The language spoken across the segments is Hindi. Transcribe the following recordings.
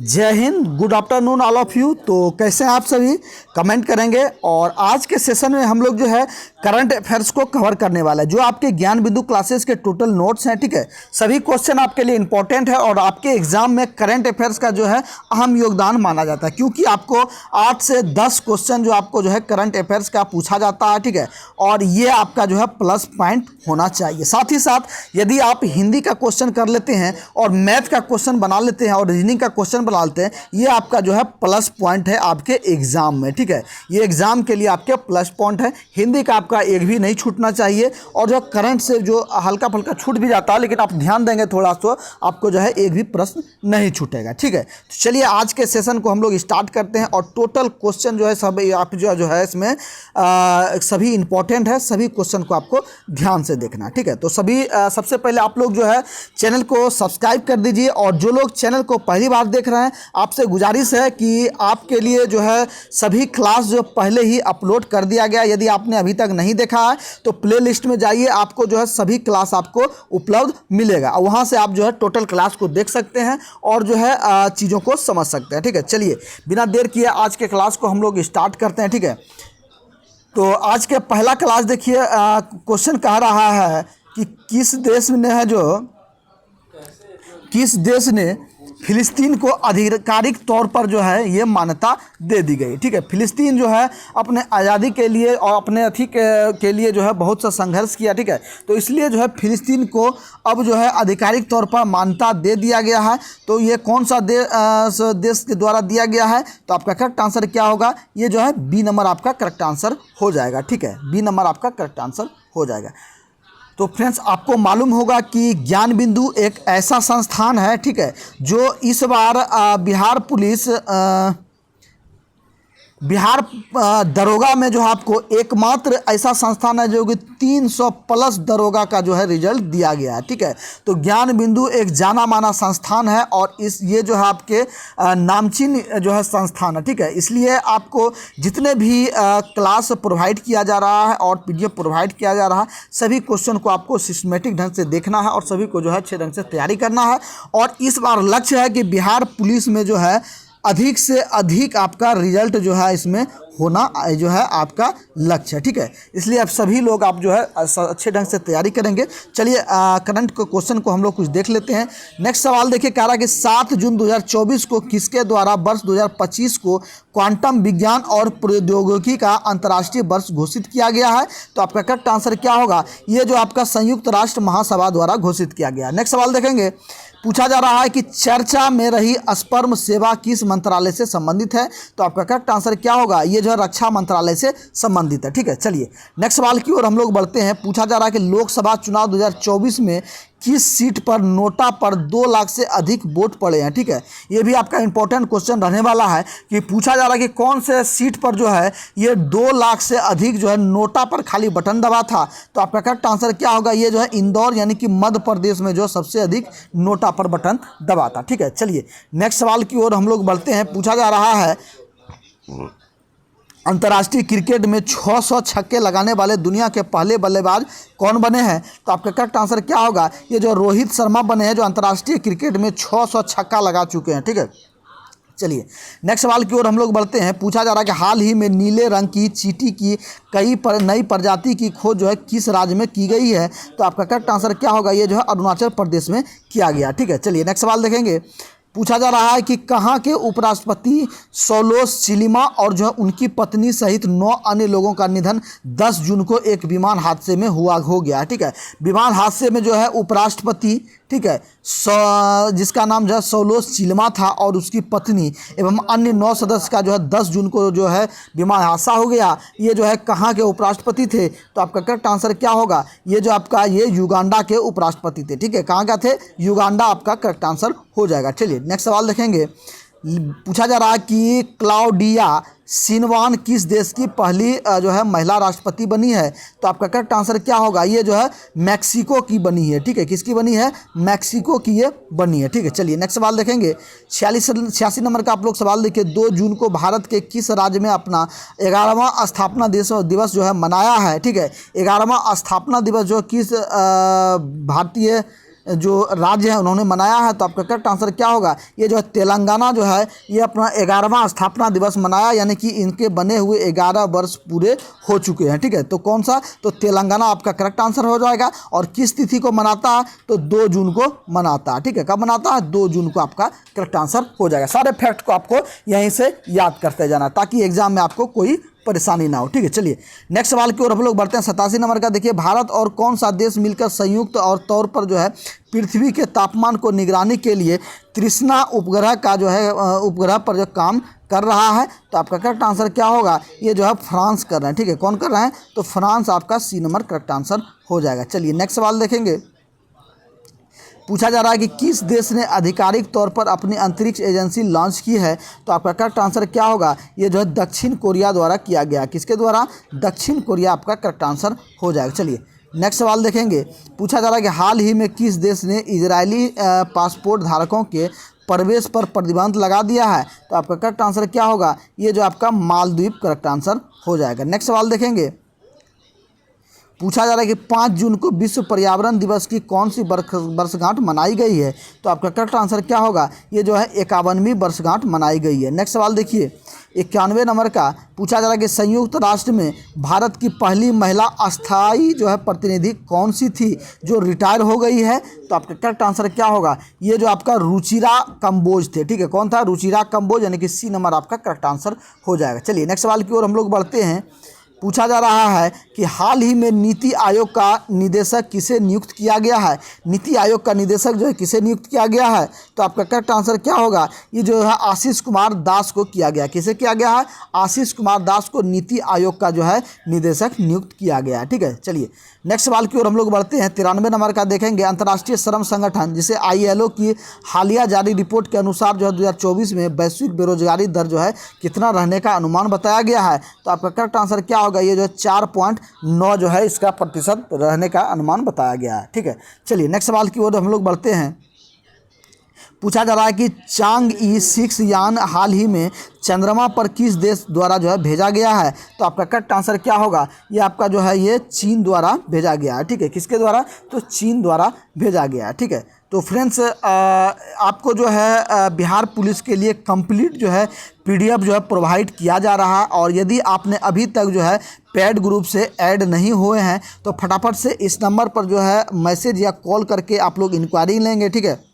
जय Hind, good afternoon all of you. तो कैसे हैं आप सभी, कमेंट करेंगे। और आज के सेशन में हम लोग जो है करंट अफेयर्स को कवर करने वाला है, जो आपके ज्ञान बिंदु क्लासेस के टोटल नोट्स हैं। ठीक है, सभी क्वेश्चन आपके लिए इंपॉर्टेंट है और आपके एग्जाम में करंट अफेयर्स का जो है अहम योगदान माना जाता है, क्योंकि आपको 8 से 10 क्वेश्चन जो आपको जो है करंट अफेयर्स का पूछा जाता है। ठीक है, और ये आपका जो है प्लस पॉइंट होना चाहिए। साथ ही साथ यदि आप हिंदी का क्वेश्चन कर लेते हैं और मैथ का क्वेश्चन बना लेते हैं और रीजनिंग का क्वेश्चन बना लेते हैं, ये आपका जो है प्लस पॉइंट है आपके एग्जाम में। ठीक है, ये एग्जाम के लिए आपके प्लस पॉइंट है। हिंदी का आपका एक भी नहीं छूटना चाहिए, और जो करंट से जो हल्का फुल्का छूट भी जाता है, लेकिन आप ध्यान देंगे थोड़ा सा, आपको जो है एक भी प्रश्न नहीं छूटेगा। ठीक है, तो चलिए आज के सेशन को हम लोग स्टार्ट करते हैं। और टोटल क्वेश्चन जो है सब आप जो है इसमें सभी इंपॉर्टेंट है, सभी क्वेश्चन को आपको ध्यान से देखना है। ठीक है, तो सभी सबसे पहले आप लोग जो है चैनल को सब्सक्राइब कर दीजिए। और जो लोग चैनल को पहली बार देख रहे हैं, आपसे गुजारिश है कि आपके लिए जो है सभी क्लास जो पहले ही अपलोड कर दिया गया, यदि आपने अभी तक नहीं देखा है तो प्ले लिस्ट में जाइए, आपको जो है सभी क्लास आपको उपलब्ध मिलेगा। वहाँ से आप जो है टोटल क्लास को देख सकते हैं और जो है चीज़ों को समझ सकते हैं। ठीक है, चलिए बिना देर किए आज के क्लास को हम लोग स्टार्ट करते हैं। ठीक है, तो आज के पहला क्लास देखिए, क्वेश्चन कह रहा है कि किस देश ने फिलिस्तीन को आधिकारिक तौर पर जो है ये मान्यता दे दी गई। ठीक है, फिलिस्तीन जो है अपने आज़ादी के लिए और अपने के लिए जो है बहुत सा संघर्ष किया। ठीक है, तो इसलिए जो है फिलिस्तीन को अब जो है आधिकारिक तौर पर मान्यता दे दिया गया है। तो ये कौन सा देश के द्वारा दिया गया है, तो आपका करेक्ट आंसर क्या होगा? ये जो है बी नंबर आपका करेक्ट आंसर हो जाएगा। ठीक है, बी नंबर आपका करेक्ट आंसर हो जाएगा। तो फ्रेंड्स, आपको मालूम होगा कि ज्ञान बिंदु एक ऐसा संस्थान है, ठीक है, जो इस बार बिहार दरोगा में जो है आपको एकमात्र ऐसा संस्थान है जो कि 300 प्लस दरोगा का जो है रिजल्ट दिया गया है। ठीक है, तो ज्ञान बिंदु एक जाना माना संस्थान है और ये जो है आपके नामचीन जो है संस्थान है। ठीक है, इसलिए आपको जितने भी क्लास प्रोवाइड किया जा रहा है और PDF प्रोवाइड किया जा रहा है, सभी क्वेश्चन को आपको सिस्टमेटिक ढंग से देखना है और सभी को जो है अच्छे ढंग से तैयारी करना है। और इस बार लक्ष्य है कि बिहार पुलिस में जो है अधिक से अधिक आपका रिजल्ट जो है इसमें होना जो है आपका लक्ष्य है। ठीक है, इसलिए आप सभी लोग आप जो है अच्छे ढंग से तैयारी करेंगे। चलिए करंट क्वेश्चन को हम लोग कुछ देख लेते हैं। नेक्स्ट सवाल देखिए, कह रहा है कि 7 जून 2024 को किसके द्वारा वर्ष 2025 को क्वांटम विज्ञान और प्रौद्योगिकी का अंतर्राष्ट्रीय वर्ष घोषित किया गया है? तो आपका करेक्ट आंसर क्या होगा? ये जो आपका संयुक्त राष्ट्र महासभा द्वारा घोषित किया गया। नेक्स्ट सवाल देखेंगे, पूछा जा रहा है कि चर्चा में रही स्पर्म सेवा किस मंत्रालय से संबंधित है? तो आपका करेक्ट आंसर क्या होगा? ये जो है रक्षा मंत्रालय से संबंधित है। ठीक है, चलिए नेक्स्ट सवाल की ओर हम लोग बढ़ते हैं। पूछा जा रहा है कि लोकसभा चुनाव 2024 में किस सीट पर नोटा पर 2 लाख से अधिक वोट पड़े हैं? ठीक है, ये भी आपका इंपॉर्टेंट क्वेश्चन रहने वाला है कि पूछा जा रहा है कि कौन से सीट पर जो है ये 2 लाख से अधिक जो है नोटा पर खाली बटन दबा था? तो आपका करेक्ट आंसर क्या होगा? ये जो है इंदौर यानी कि मध्य प्रदेश में जो सबसे अधिक नोटा पर बटन दबा था। ठीक है, चलिए नेक्स्ट सवाल की ओर हम लोग बढ़ते हैं। पूछा जा रहा है अंतर्राष्ट्रीय क्रिकेट में 600 छक्के लगाने वाले दुनिया के पहले बल्लेबाज कौन बने हैं? तो आपका करेक्ट आंसर क्या होगा? ये जो रोहित शर्मा बने हैं, जो अंतर्राष्ट्रीय क्रिकेट में 600 छक्का लगा चुके हैं। ठीक है, चलिए नेक्स्ट सवाल की ओर हम लोग बढ़ते हैं। पूछा जा रहा है कि हाल ही में नीले रंग की चींटी की नई प्रजाति की खोज जो है किस राज्य में की गई है? तो आपका करेक्ट आंसर क्या होगा? ये जो है अरुणाचल प्रदेश में किया गया। ठीक है, चलिए नेक्स्ट सवाल देखेंगे। पूछा जा रहा है कि कहाँ के उपराष्ट्रपति सौलोस चिलिमा और जो है उनकी पत्नी सहित 9 अन्य लोगों का निधन 10 जून को एक विमान हादसे में हो गया। ठीक है, विमान हादसे में जो है उपराष्ट्रपति, ठीक है, जिसका नाम जो है सौलोस चिलिमा था और उसकी पत्नी एवं अन्य 9 सदस्य का जो है 10 जून को जो है विमान हादसा हो गया। ये जो है कहाँ के उपराष्ट्रपति थे? तो आपका करेक्ट आंसर क्या होगा? ये जो आपका ये युगांडा के उपराष्ट्रपति थे। ठीक है, कहाँ का थे? युगांडा आपका करेक्ट आंसर हो जाएगा। चलिए नेक्स्ट सवाल देखेंगे। पूछा जा रहा है कि क्लाउडिया शिनवान किस देश की पहली जो है महिला राष्ट्रपति बनी है? तो आपका करेक्ट आंसर क्या होगा? ये जो है मैक्सिको की बनी है। ठीक है, किसकी बनी है? मैक्सिको की ये बनी है। ठीक है, चलिए नेक्स्ट सवाल देखेंगे। 86 नंबर का आप लोग सवाल देखिए। 2 जून को भारत के किस राज्य में अपना 11वां स्थापना दिवस जो है मनाया है? ठीक है, 11वां स्थापना दिवस जो किस भारतीय जो राज्य है उन्होंने मनाया है, तो आपका करेक्ट आंसर क्या होगा? ये जो है तेलंगाना जो है ये अपना 11वां स्थापना दिवस मनाया, यानी कि इनके बने हुए 11 वर्ष पूरे हो चुके हैं। ठीक है, तो कौन सा? तो तेलंगाना आपका करेक्ट आंसर हो जाएगा। और किस तिथि को मनाता है? तो 2 जून को मनाता है। ठीक है, कब मनाता है? 2 जून को आपका करेक्ट आंसर हो जाएगा। सारे फैक्ट को आपको यहीं से याद करते जाना ताकि एग्जाम में आपको कोई परेशानी ना हो। ठीक है, चलिए नेक्स्ट सवाल की ओर हम लोग बढ़ते हैं। 87 नंबर का देखिए, भारत और कौन सा देश मिलकर संयुक्त और तौर पर जो है पृथ्वी के तापमान को निगरानी के लिए तृष्णा उपग्रह का जो है उपग्रह पर जो काम कर रहा है? तो आपका करेक्ट आंसर क्या होगा? ये जो है फ्रांस कर रहे हैं। ठीक है, कौन कर रहे हैं? तो फ्रांस आपका सी नंबर करेक्ट आंसर हो जाएगा। चलिए नेक्स्ट सवाल देखेंगे। पूछा जा रहा है कि किस देश ने आधिकारिक तौर पर अपनी अंतरिक्ष एजेंसी लॉन्च की है? तो आपका करेक्ट आंसर क्या होगा? ये जो है दक्षिण कोरिया द्वारा किया गया। किसके द्वारा? दक्षिण कोरिया आपका करेक्ट आंसर हो जाएगा। चलिए नेक्स्ट सवाल देखेंगे। पूछा जा रहा है कि हाल ही में किस देश ने इजरायली पासपोर्ट धारकों के प्रवेश पर प्रतिबंध लगा दिया है? तो आपका करेक्ट आंसर क्या होगा? ये जो आपका मालदीव करेक्ट आंसर हो जाएगा। नेक्स्ट सवाल देखेंगे। पूछा जा रहा है कि 5 जून को विश्व पर्यावरण दिवस की कौन सी वर्षगांठ मनाई गई है? तो आपका करेक्ट आंसर क्या होगा? ये जो है 51वीं वर्षगांठ मनाई गई है। नेक्स्ट सवाल देखिए 91 नंबर का। पूछा जा रहा है कि संयुक्त राष्ट्र में भारत की पहली महिला अस्थायी जो है प्रतिनिधि कौन सी थी जो रिटायर हो गई है? तो आपका करेक्ट आंसर क्या होगा? ये जो आपका रुचिरा कंबोज थे। ठीक है, कौन था? रुचिरा कंबोज, यानी कि सी नंबर आपका करेक्ट आंसर हो जाएगा। चलिए नेक्स्ट सवाल की ओर हम लोग बढ़ते हैं। पूछा जा रहा है कि हाल ही में नीति आयोग का निदेशक किसे नियुक्त किया गया है? नीति आयोग का निदेशक जो है किसे नियुक्त किया गया है? तो आपका करेक्ट आंसर क्या होगा? ये जो है आशीष कुमार दास को किया गया। किसे किया गया है? आशीष कुमार दास को नीति आयोग का जो है निदेशक नियुक्त किया गया है। ठीक है, चलिए नेक्स्ट सवाल की ओर हम लोग बढ़ते हैं। 93 नंबर का देखेंगे। अंतर्राष्ट्रीय श्रम संगठन जिसे ILO की हालिया जारी रिपोर्ट के अनुसार जो है 2024 में वैश्विक बेरोजगारी दर जो है कितना रहने का अनुमान बताया गया है? तो आपका करेक्ट आंसर क्या होगा? ये जो है 4.9 जो है इसका प्रतिशत रहने का अनुमान बताया गया है। ठीक है, चलिए नेक्स्ट सवाल की ओर हम लोग बढ़ते हैं। पूछा जा रहा है कि चांग-ई 6 यान हाल ही में चंद्रमा पर किस देश द्वारा जो है भेजा गया है? तो आपका करेक्ट आंसर क्या होगा? ये आपका जो है ये चीन द्वारा भेजा गया है। ठीक है, किसके द्वारा? तो चीन द्वारा भेजा गया है। ठीक है, तो फ्रेंड्स आपको जो है बिहार पुलिस के लिए कंप्लीट जो है PDF जो है प्रोवाइड किया जा रहा है। और यदि आपने अभी तक जो है पेड ग्रुप से ऐड नहीं हुए हैं तो फटाफट से इस नंबर पर जो है मैसेज या कॉल करके आप लोग इंक्वायरी लेंगे। ठीक है,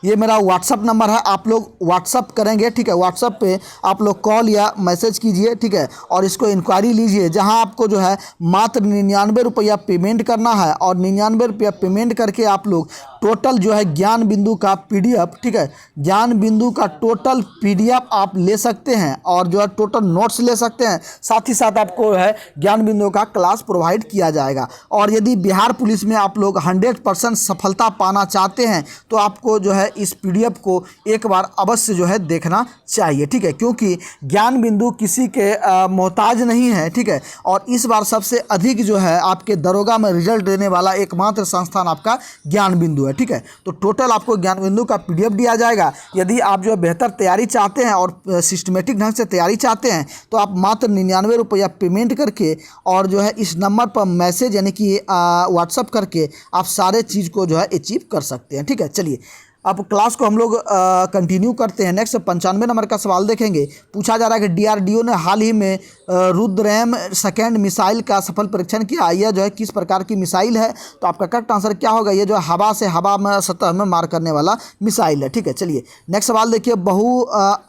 ये मेरा व्हाट्सअप नंबर है, आप लोग व्हाट्सअप करेंगे। ठीक है, व्हाट्सअप पे आप लोग कॉल या मैसेज कीजिए। ठीक है, और इसको इंक्वायरी लीजिए, जहां आपको जो है मात्र 99 रुपया पेमेंट करना है। और 99 रुपया पेमेंट करके आप लोग टोटल जो है ज्ञान बिंदु का PDF, ठीक है, ज्ञान बिंदु का टोटल PDF आप ले सकते हैं और जो है टोटल नोट्स ले सकते हैं। साथ ही साथ आपको है ज्ञान बिंदु का क्लास प्रोवाइड किया जाएगा। और यदि बिहार पुलिस में आप लोग 100% सफलता पाना चाहते हैं तो आपको जो है इस PDF को एक बार अवश्य जो है देखना चाहिए। ठीक है, क्योंकि ज्ञान बिंदु किसी के मोहताज नहीं है। ठीक है, और इस बार सबसे अधिक जो है आपके दरोगा में रिजल्ट देने वाला एकमात्र संस्थान आपका ज्ञान बिंदु है। ठीक है, तो टोटल आपको ज्ञान बिंदु का PDF दिया जाएगा। यदि आप जो है बेहतर तैयारी चाहते हैं और सिस्टमेटिक ढंग से तैयारी चाहते हैं तो आप मात्र 99 रुपया पेमेंट करके और जो है इस नंबर पर मैसेज यानी कि व्हाट्सअप करके आप सारे चीज़ को जो है अचीव कर सकते हैं। ठीक है, चलिए अब क्लास को हम लोग कंटिन्यू करते हैं। नेक्स्ट 95 नंबर का सवाल देखेंगे। पूछा जा रहा है कि DRDO ने हाल ही में रुद्रम 2 मिसाइल का सफल परीक्षण किया। यह जो है किस प्रकार की मिसाइल है? तो आपका करेक्ट आंसर क्या होगा? ये जो हवा से हवा में सतह में मार करने वाला मिसाइल है। ठीक है, चलिए नेक्स्ट सवाल देखिए।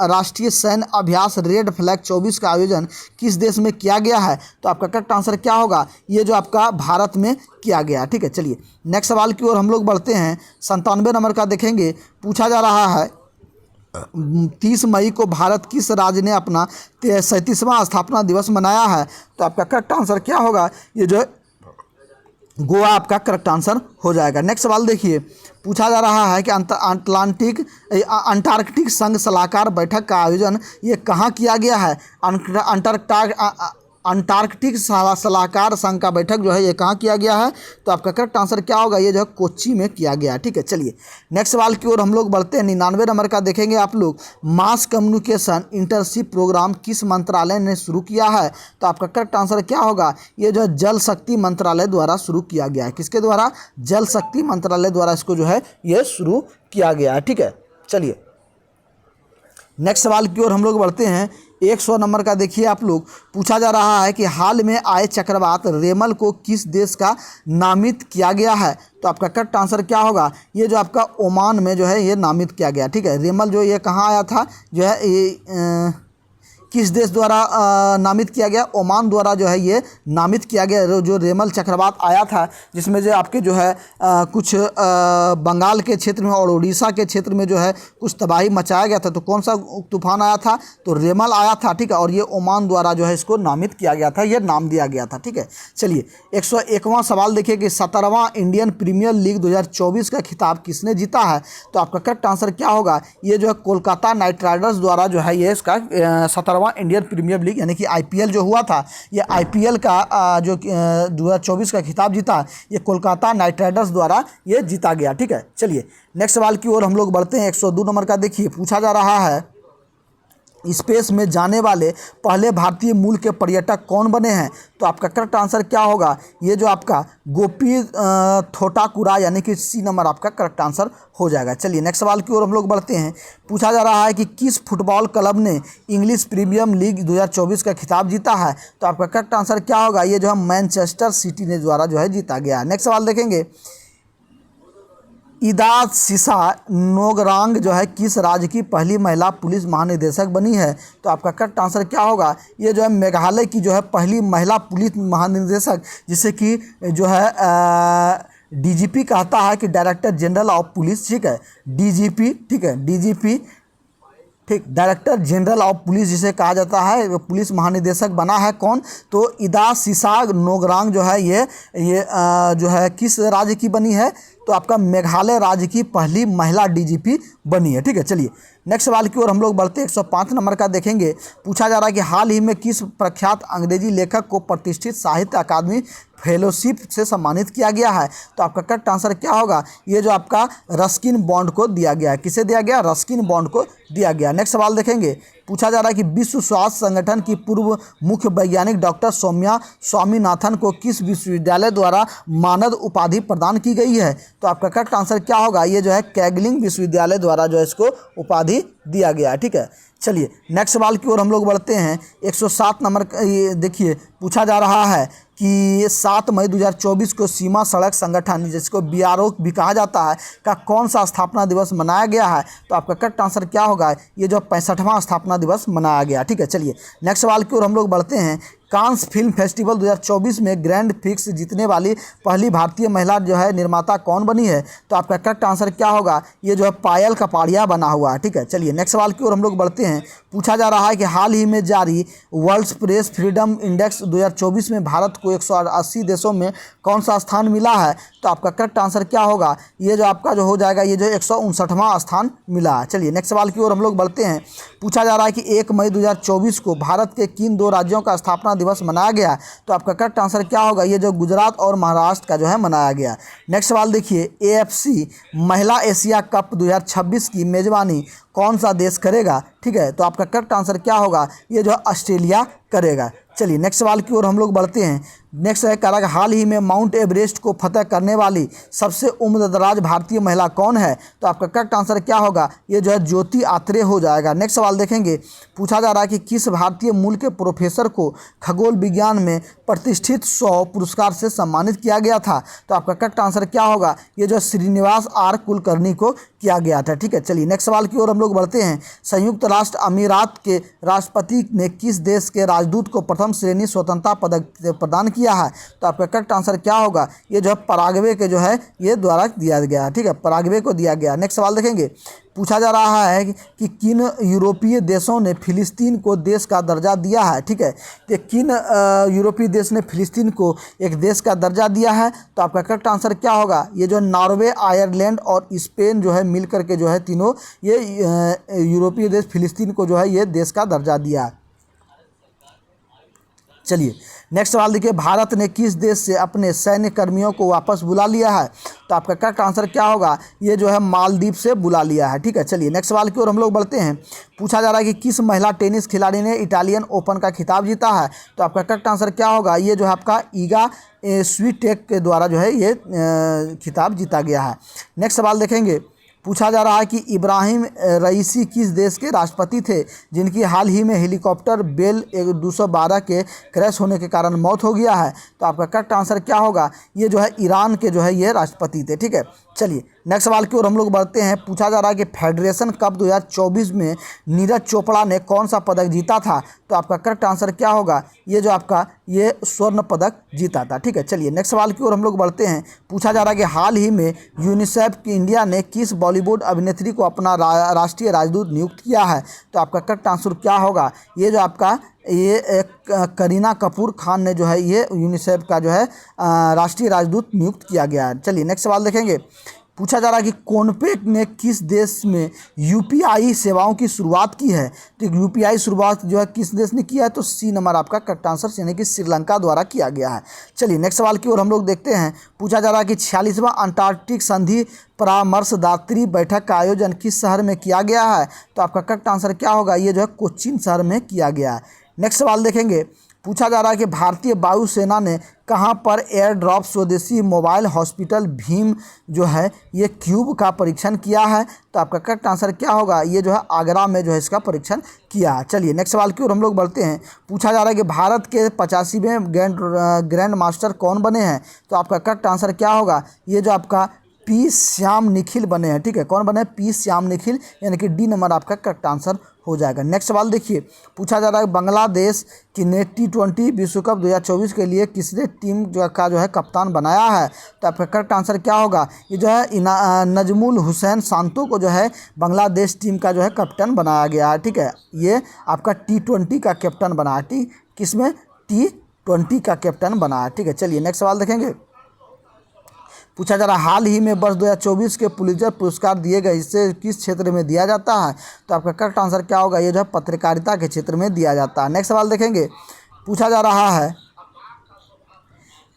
राष्ट्रीय सैन्य अभ्यास रेड फ्लैग 24 का आयोजन किस देश में किया गया है? तो आपका करेक्ट आंसर क्या होगा? ये जो आपका भारत में किया गया। ठीक है, चलिए नेक्स्ट सवाल की ओर हम लोग बढ़ते हैं। 97 नंबर का देखेंगे। पूछा जा रहा है 30 मई को भारत किस राज्य ने अपना 37वां स्थापना दिवस मनाया है? तो आपका करेक्ट आंसर क्या होगा? ये जो है गोवा आपका करेक्ट आंसर हो जाएगा। नेक्स्ट सवाल देखिए। पूछा जा रहा है कि अंटार्कटिक संघ सलाहकार बैठक का आयोजन ये कहाँ किया गया है? अंटार्कटिक सलाहकार संघ का बैठक जो है ये कहाँ किया गया है? तो आपका करेक्ट आंसर क्या होगा? ये जो है कोच्चि में किया गया है। ठीक है, चलिए नेक्स्ट सवाल की ओर हम लोग बढ़ते हैं। 99 नंबर का देखेंगे आप लोग। मास कम्युनिकेशन इंटर्नशिप प्रोग्राम किस मंत्रालय ने शुरू किया है? तो आपका करेक्ट आंसर क्या होगा? ये जो है जल शक्ति मंत्रालय द्वारा शुरू किया गया है। किसके द्वारा? जल शक्ति मंत्रालय द्वारा इसको जो है ये शुरू किया गया है। ठीक है, चलिए नेक्स्ट सवाल की ओर हम लोग बढ़ते हैं। 100 नंबर का देखिए आप लोग। पूछा जा रहा है कि हाल में आए चक्रवात रेमल को किस देश का नामित किया गया है? तो आपका करेक्ट आंसर क्या होगा? ये जो आपका ओमान में जो है ये नामित किया गया। ठीक है, रेमल जो ये कहाँ आया था, जो है ये किस देश द्वारा नामित किया गया? ओमान द्वारा जो है ये नामित किया गया। जो रेमल चक्रवात आया था जिसमें जो आपके जो है कुछ बंगाल के क्षेत्र में और उड़ीसा के क्षेत्र में जो है कुछ तबाही मचाया गया था। तो कौन सा तूफान आया था? तो रेमल आया था। ठीक है, और ये ओमान द्वारा जो है इसको नामित किया गया था, ये नाम दिया गया था। ठीक है, चलिए 101वां सवाल देखिए कि 17वां इंडियन प्रीमियर लीग 2024 का खिताब किसने जीता है? तो आपका करेक्ट आंसर क्या होगा? ये जो है कोलकाता नाइट राइडर्स द्वारा जो है ये इसका 17वां इंडियन प्रीमियर लीग यानी कि आईपीएल जो हुआ था, ये आईपीएल का जो 2024 का खिताब जीता, ये कोलकाता नाइट राइडर्स द्वारा ये जीता गया। ठीक है, चलिए नेक्स्ट सवाल की ओर हम लोग बढ़ते हैं। 102 नंबर का देखिए। पूछा जा रहा है स्पेस में जाने वाले पहले भारतीय मूल के पर्यटक कौन बने हैं? तो आपका करेक्ट आंसर क्या होगा? ये जो आपका गोपी थोटाकुरा यानी कि सी नंबर आपका करेक्ट आंसर हो जाएगा। चलिए नेक्स्ट सवाल की ओर हम लोग बढ़ते हैं। पूछा जा रहा है कि किस फुटबॉल क्लब ने इंग्लिश प्रीमियर लीग 2024 का खिताब जीता है? तो आपका करेक्ट आंसर क्या होगा? ये जो है मैनचेस्टर सिटी ने द्वारा जो है जीता गया। नेक्स्ट सवाल देखेंगे। इदा सिसा नोगरांग जो है किस राज्य की पहली महिला पुलिस महानिदेशक बनी है? तो आपका करेक्ट आंसर क्या होगा? ये जो है मेघालय की जो है पहली महिला पुलिस महानिदेशक, जिसे कि जो है डीजीपी कहता है कि डायरेक्टर जनरल ऑफ पुलिस। ठीक है, डीजीपी। ठीक है, डीजीपी। ठीक, डायरेक्टर जनरल ऑफ पुलिस जिसे कहा जाता है, वो पुलिस महानिदेशक बना है कौन? तो इदा सिसाग नोगरांग जो है ये जो है किस राज्य की बनी है? तो आपका मेघालय राज्य की पहली महिला डीजीपी बनी है। ठीक है, चलिए नेक्स्ट सवाल की ओर हम लोग बढ़ते हैं। 105 नंबर का देखेंगे। पूछा जा रहा है कि हाल ही में किस प्रख्यात अंग्रेजी लेखक को प्रतिष्ठित साहित्य अकादमी फेलोशिप से सम्मानित किया गया है? तो आपका करेक्ट आंसर क्या होगा? ये जो आपका रस्किन बॉन्ड को दिया गया है। किसे दिया गया? रस्किन बॉन्ड को दिया गया। नेक्स्ट सवाल देखेंगे। पूछा जा रहा है कि विश्व स्वास्थ्य संगठन की पूर्व मुख्य वैज्ञानिक डॉक्टर सौम्या स्वामीनाथन को किस विश्वविद्यालय द्वारा मानद उपाधि प्रदान की गई है? तो आपका करेक्ट आंसर क्या होगा? ये जो है कैगलिंग विश्वविद्यालय द्वारा जो है इसको उपाधि दिया गया है। ठीक है, चलिए नेक्स्ट सवाल की ओर हम लोग बढ़ते हैं। 107 नंबर ये देखिए। पूछा जा रहा है कि 7 मई 2024 को सीमा सड़क संगठन, जिसको बीआरओ भी कहा जाता है, का कौन सा स्थापना दिवस मनाया गया है? तो आपका करेक्ट आंसर क्या होगा? ये जो 65वां स्थापना दिवस मनाया गया। ठीक है, चलिए नेक्स्ट सवाल की ओर हम लोग बढ़ते हैं। कांस फिल्म फेस्टिवल 2024 में ग्रैंड फिक्स जीतने वाली पहली भारतीय महिला जो है निर्माता कौन बनी है? तो आपका करेक्ट आंसर क्या होगा? ये जो है पायल कपाड़िया बना हुआ है। ठीक है, चलिए नेक्स्ट सवाल की ओर हम लोग बढ़ते हैं। पूछा जा रहा है कि हाल ही में जारी वर्ल्ड प्रेस फ्रीडम इंडेक्स 2024 में भारत को 180 देशों में कौन सा स्थान मिला है? तो आपका करेक्ट आंसर क्या होगा? ये जो आपका जो हो जाएगा, ये जो 159वां स्थान मिला है। चलिए नेक्स्ट सवाल की ओर हम लोग बढ़ते हैं। पूछा जा रहा है कि 1 मई 2024 को भारत के किन 2 राज्यों का स्थापना दिवस मनाया गया? तो आपका करेक्ट आंसर क्या होगा? ये जो गुजरात और महाराष्ट्र का जो है मनाया गया। नेक्स्ट सवाल देखिए। एएफसी महिला एशिया कप 2026 की मेजबानी कौन सा देश करेगा? ठीक है, तो आपका करेक्ट आंसर क्या होगा? ये जो है ऑस्ट्रेलिया करेगा। चलिए नेक्स्ट सवाल की ओर हम लोग बढ़ते हैं। नेक्स्ट है कह रहा है हाल ही में माउंट एवरेस्ट को फतह करने वाली सबसे उम्रदराज भारतीय महिला कौन है? तो आपका करेक्ट आंसर क्या होगा? ये जो है ज्योति आत्रेय हो जाएगा। नेक्स्ट सवाल देखेंगे। पूछा जा रहा है कि किस भारतीय मूल के प्रोफेसर को खगोल विज्ञान में प्रतिष्ठित 100 पुरस्कार से सम्मानित किया गया था? तो आपका करेक्ट आंसर क्या होगा? ये जो श्रीनिवास आर कुलकर्णी को किया गया था। ठीक है, चलिए नेक्स्ट सवाल की ओर हम लोग बढ़ते हैं। संयुक्त राष्ट्र अमीरात के राष्ट्रपति ने किस देश के राजदूत को प्रथम श्रेणी स्वतंत्रता पदक प्रदान किया है? तो आपका करेक्ट आंसर क्या होगा? ये जो है पराग्वे के जो है ये द्वारा दिया गया है। ठीक है, पराग्वे को दिया गया। नेक्स्ट सवाल देखेंगे। पूछा जा रहा है कि किन यूरोपीय देशों ने फिलिस्तीन को देश का दर्जा दिया है? ठीक है, तो किन यूरोपीय देश ने फिलिस्तीन को एक देश का दर्जा दिया है? तो आपका करेक्ट आंसर क्या होगा? ये जो नॉर्वे, आयरलैंड और स्पेन जो है मिल करके जो है तीनों ये यूरोपीय देश फिलिस्तीन को जो है ये देश का दर्जा दिया है। चलिए नेक्स्ट सवाल देखिए, भारत ने किस देश से अपने सैन्य कर्मियों को वापस बुला लिया है? तो आपका करेक्ट आंसर क्या होगा? ये जो है मालदीव से बुला लिया है। ठीक है, चलिए नेक्स्ट सवाल की ओर हम लोग बढ़ते हैं। पूछा जा रहा है कि किस महिला टेनिस खिलाड़ी ने इटालियन ओपन का खिताब जीता है? तो आपका करेक्ट आंसर क्या होगा? ये जो है आपका ईगा स्वीटेक के द्वारा जो है ये खिताब जीता गया है। नेक्स्ट सवाल देखेंगे, पूछा जा रहा है कि इब्राहिम रईसी किस देश के राष्ट्रपति थे जिनकी हाल ही में हेलीकॉप्टर बेल 212 के क्रैश होने के कारण मौत हो गया है? तो आपका करेक्ट आंसर क्या होगा? ये जो है ईरान के जो है ये राष्ट्रपति थे। ठीक है, चलिए नेक्स्ट सवाल की ओर हम लोग बढ़ते हैं। पूछा जा रहा है कि फेडरेशन कप 2024 में नीरज चोपड़ा ने कौन सा पदक जीता था? तो आपका करेक्ट आंसर क्या होगा? ये जो आपका ये स्वर्ण पदक जीता था। ठीक है, चलिए नेक्स्ट सवाल की ओर हम लोग बढ़ते हैं। पूछा जा रहा है कि हाल ही में यूनिसेफ की इंडिया ने किस बॉलीवुड अभिनेत्री को अपना राष्ट्रीय राजदूत नियुक्त किया है? तो आपका करेक्ट आंसर क्या होगा? ये जो आपका ये एक करीना कपूर खान ने जो है ये यूनिसेफ का जो है राष्ट्रीय राजदूत नियुक्त किया गया है। चलिए नेक्स्ट सवाल देखेंगे। पूछा जा रहा है कि कोनपेक ने किस देश में यूपीआई सेवाओं की शुरुआत की है? तो यूपीआई शुरुआत जो है किस देश ने किया है? तो सी नंबर आपका करेक्ट आंसर यानी कि श्रीलंका द्वारा किया गया है। चलिए नेक्स्ट सवाल की ओर हम लोग देखते हैं। पूछा जा रहा है कि 46वां अंटार्कटिक संधि परामर्शदात्री बैठक का आयोजन किस शहर में किया गया है? तो आपका करेक्ट आंसर क्या होगा? ये जो है कोचीन शहर में किया गया है। नेक्स्ट सवाल देखेंगे। पूछा जा रहा है कि भारतीय वायुसेना ने कहां पर एयर ड्रॉप स्वदेशी मोबाइल हॉस्पिटल भीम जो है ये क्यूब का परीक्षण किया है? तो आपका करेक्ट आंसर क्या होगा? ये जो है आगरा में जो है इसका परीक्षण किया है। चलिए नेक्स्ट सवाल की ओर हम लोग बढ़ते हैं। पूछा जा रहा है कि भारत के 85वें ग्रैंड मास्टर कौन बने हैं? तो आपका करेक्ट आंसर क्या होगा? ये जो आपका पी श्याम निखिल बने हैं। ठीक है, कौन बने? पी श्याम निखिल, यानी कि डी नंबर आपका करेक्ट आंसर हो जाएगा। नेक्स्ट सवाल देखिए। पूछा जा रहा है बांग्लादेश की ने T20 विश्व कप 2024 के लिए किसने टीम का जो है कप्तान बनाया है? तो आपका करेक्ट आंसर क्या होगा? ये जो है नजमुल हुसैन सांतो को जो है बांग्लादेश टीम का जो है कैप्टन बनाया गया है। ठीक है, ये आपका T20 का कैप्टन बना, किसमें? T20 का कैप्टन बना। ठीक है, चलिए नेक्स्ट सवाल देखेंगे। पूछा जा रहा है हाल ही में वर्ष 2024 के पुलित्जर पुरस्कार दिए गए, इससे किस क्षेत्र में दिया जाता है? तो आपका करेक्ट आंसर क्या होगा? ये जो है पत्रकारिता के क्षेत्र में दिया जाता है। नेक्स्ट सवाल देखेंगे। पूछा जा रहा है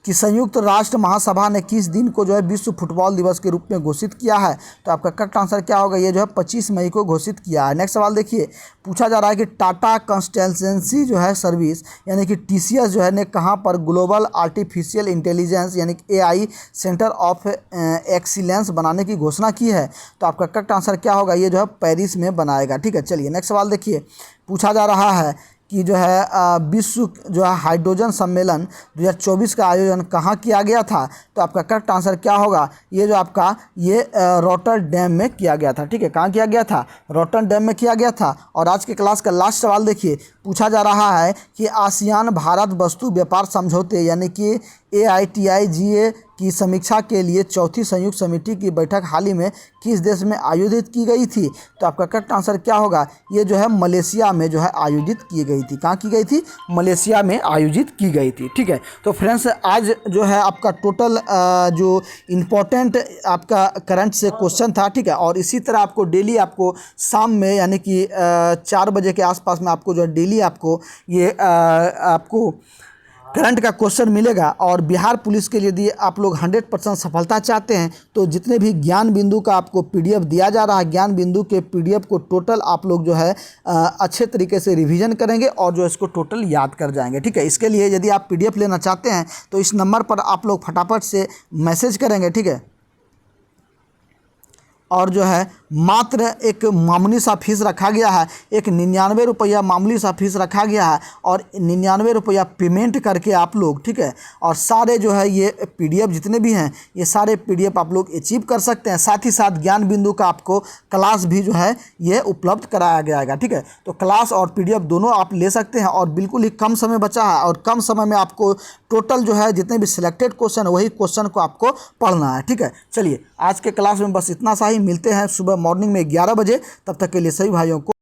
कि संयुक्त राष्ट्र महासभा ने किस दिन को जो है विश्व फुटबॉल दिवस के रूप में घोषित किया है? तो आपका करेक्ट आंसर क्या होगा? ये जो है 25 मई को घोषित किया है। नेक्स्ट सवाल देखिए। पूछा जा रहा है कि टाटा कंसल्टेंसी जो है सर्विस यानी कि TCS जो है ने कहाँ पर ग्लोबल आर्टिफिशियल इंटेलिजेंस यानी कि AI सेंटर ऑफ एक्सीलेंस बनाने की घोषणा की है? तो आपका करेक्ट आंसर क्या होगा? ये जो है पेरिस में बनाएगा। ठीक है, चलिए नेक्स्ट सवाल देखिए। पूछा जा रहा है कि जो है विश्व जो है हाइड्रोजन सम्मेलन 2024 का आयोजन कहाँ किया गया था? तो आपका करेक्ट आंसर क्या होगा? ये जो आपका ये रॉटरडैम में किया गया था। ठीक है, कहाँ किया गया था? रॉटरडैम में किया गया था। और आज के क्लास का लास्ट सवाल देखिए। पूछा जा रहा है कि आसियान भारत वस्तु व्यापार समझौते यानी कि AITIGA की समीक्षा के लिए चौथी संयुक्त समिति की बैठक हाल ही में किस देश में आयोजित की गई थी? तो आपका करेक्ट आंसर क्या होगा? ये जो है मलेशिया में जो है आयोजित की गई थी। कहाँ की गई थी? मलेशिया में आयोजित की गई थी। ठीक है, तो फ्रेंड्स आज जो है आपका टोटल जो इम्पोर्टेंट आपका करंट से क्वेश्चन था। ठीक है, और इसी तरह आपको डेली आपको शाम में यानी कि 4 बजे के आसपास में आपको जो है डेली आपको ये आपको करंट का क्वेश्चन मिलेगा। और बिहार पुलिस के लिए यदि आप लोग 100% सफलता चाहते हैं तो जितने भी ज्ञान बिंदु का आपको PDF दिया जा रहा है, ज्ञान बिंदु के PDF को टोटल आप लोग जो है अच्छे तरीके से रिवीजन करेंगे और जो इसको टोटल याद कर जाएंगे। ठीक है, इसके लिए यदि आप PDF लेना चाहते हैं तो इस नंबर पर आप लोग फटाफट से मैसेज करेंगे। ठीक है, और जो है मात्र एक मामूली सा फीस रखा गया है, एक 99 रुपया मामूली सा फीस रखा गया है और 99 रुपया पेमेंट करके आप लोग, ठीक है, और सारे जो है ये PDF जितने भी हैं ये सारे PDF आप लोग अचीव कर सकते हैं। साथ ही साथ ज्ञान बिंदु का आपको क्लास भी जो है ये उपलब्ध कराया जाएगा। ठीक है, तो क्लास और PDF दोनों आप ले सकते हैं और बिल्कुल ही कम समय बचा है और कम समय में आपको टोटल जो है जितने भी सिलेक्टेड क्वेश्चन वही क्वेश्चन को आपको पढ़ना है। ठीक है, चलिए आज के क्लास में बस इतना सा ही। मिलते हैं सुबह मॉर्निंग में 11 बजे। तब तक के लिए सभी भाइयों को